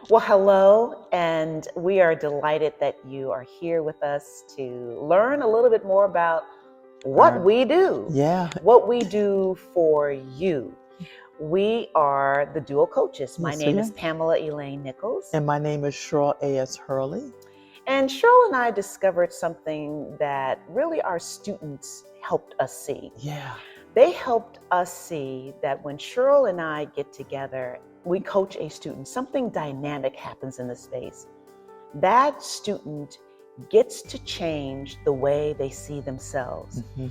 Well, hello, and we are delighted that you are here with us to learn a little bit more about what we do, Yeah. what we do for you. We are the Duo Coaches. My Yes, name we is are. Pamela Elaine Nichols. And my name is Cheryl A.S. Hurley. And Cheryl and I discovered something that really our students helped us see. Yeah. They helped us see that when Cheryl and I get together, we coach a student, something dynamic happens in the space. That student gets to change the way they see themselves. Mm-hmm.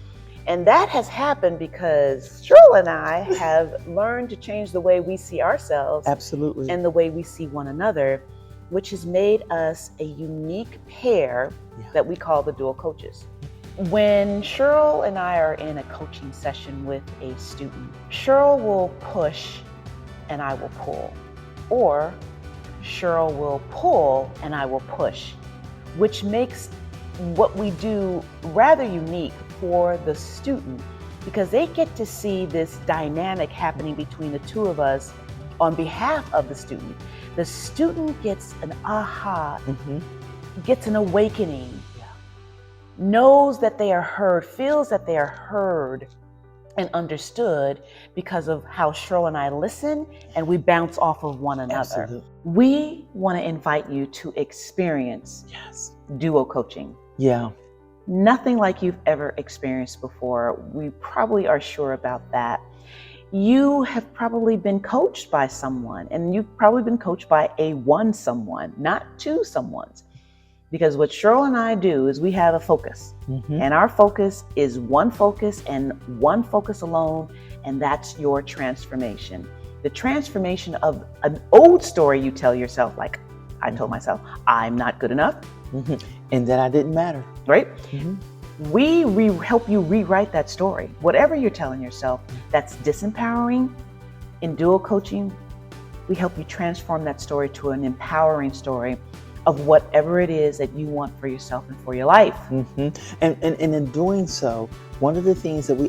And that has happened because Cheryl and I have learned to change the way we see ourselves. Absolutely. And the way we see one another, which has made us a unique pair that we call the Dual Coaches. When Cheryl and I are in a coaching session with a student, Cheryl will push and I will pull, or Cheryl will pull and I will push, which makes what we do rather unique for the student because they get to see this dynamic happening between the two of us on behalf of the student. The student gets an aha, gets an awakening, knows that they are heard, feels that they are heard and understood because of how Cheryl and I listen and we bounce off of one another. Absolutely. We want to invite you to experience duo coaching. Yeah. Nothing like you've ever experienced before. We probably are sure about that. You have probably been coached by someone, and you've probably been coached by a one someone, not two someones. Because what Cheryl and I do is we have a focus, and our focus is one focus and one focus alone, and that's your transformation. The transformation of an old story you tell yourself, like I told myself, I'm not good enough. And that I didn't matter. Right? We help you rewrite that story. Whatever you're telling yourself that's disempowering, in dual coaching, we help you transform that story to an empowering story of whatever it is that you want for yourself and for your life. And in doing so, one of the things that we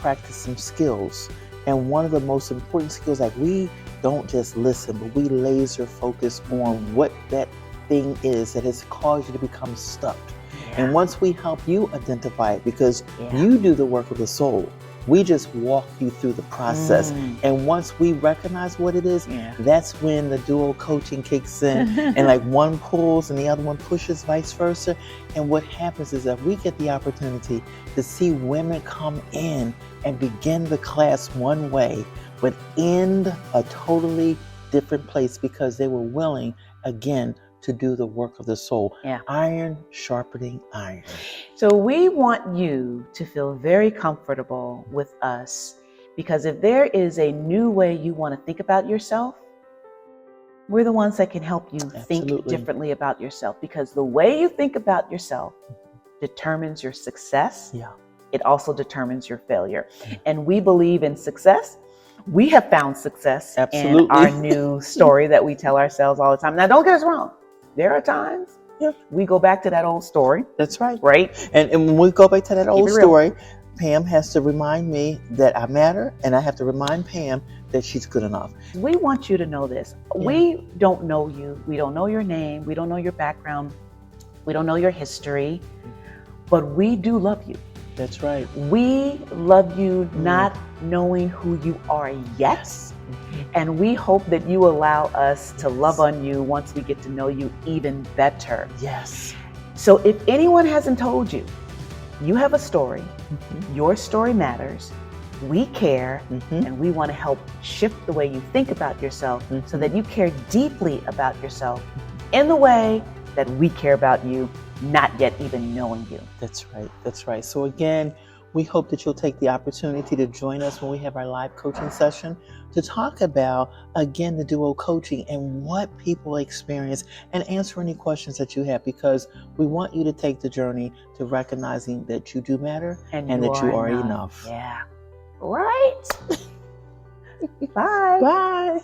practice some skills. And one of the most important skills, like we don't just listen, but we laser focus on what that thing is that has caused you to become stuck. And once we help you identify it, because you do the work of the soul, we just walk you through the process. And once we recognize what it is, that's when the dual coaching kicks in and like one pulls and the other one pushes, vice versa. And what happens is that we get the opportunity to see women come in and begin the class one way, but end a totally different place because they were willing, again, to do the work of the soul. Iron sharpening iron. So we want you to feel very comfortable with us, because if there is a new way you want to think about yourself, we're the ones that can help you think differently about yourself, because the way you think about yourself determines your success. It also determines your failure. And we believe in success. We have found success in our new story that we tell ourselves all the time. Now, don't get us wrong. There are times we go back to that old story. That's right. Right? And when we go back to that old story, Pam has to remind me that I matter, and I have to remind Pam that she's good enough. We want you to know this. We don't know you. We don't know your name. We don't know your background. We don't know your history. But we do love you. That's right. We love you not knowing who you are yet. And we hope that you allow us to love on you once we get to know you even better. So if anyone hasn't told you, you have a story, your story matters, we care, and we want to help shift the way you think about yourself so that you care deeply about yourself in the way that we care about you, not yet even knowing you. That's right. That's right. So again, we hope that you'll take the opportunity to join us when we have our live coaching session to talk about, again, the duo coaching and what people experience, and answer any questions that you have, because we want you to take the journey to recognizing that you do matter and that you are enough. Right. Bye. Bye.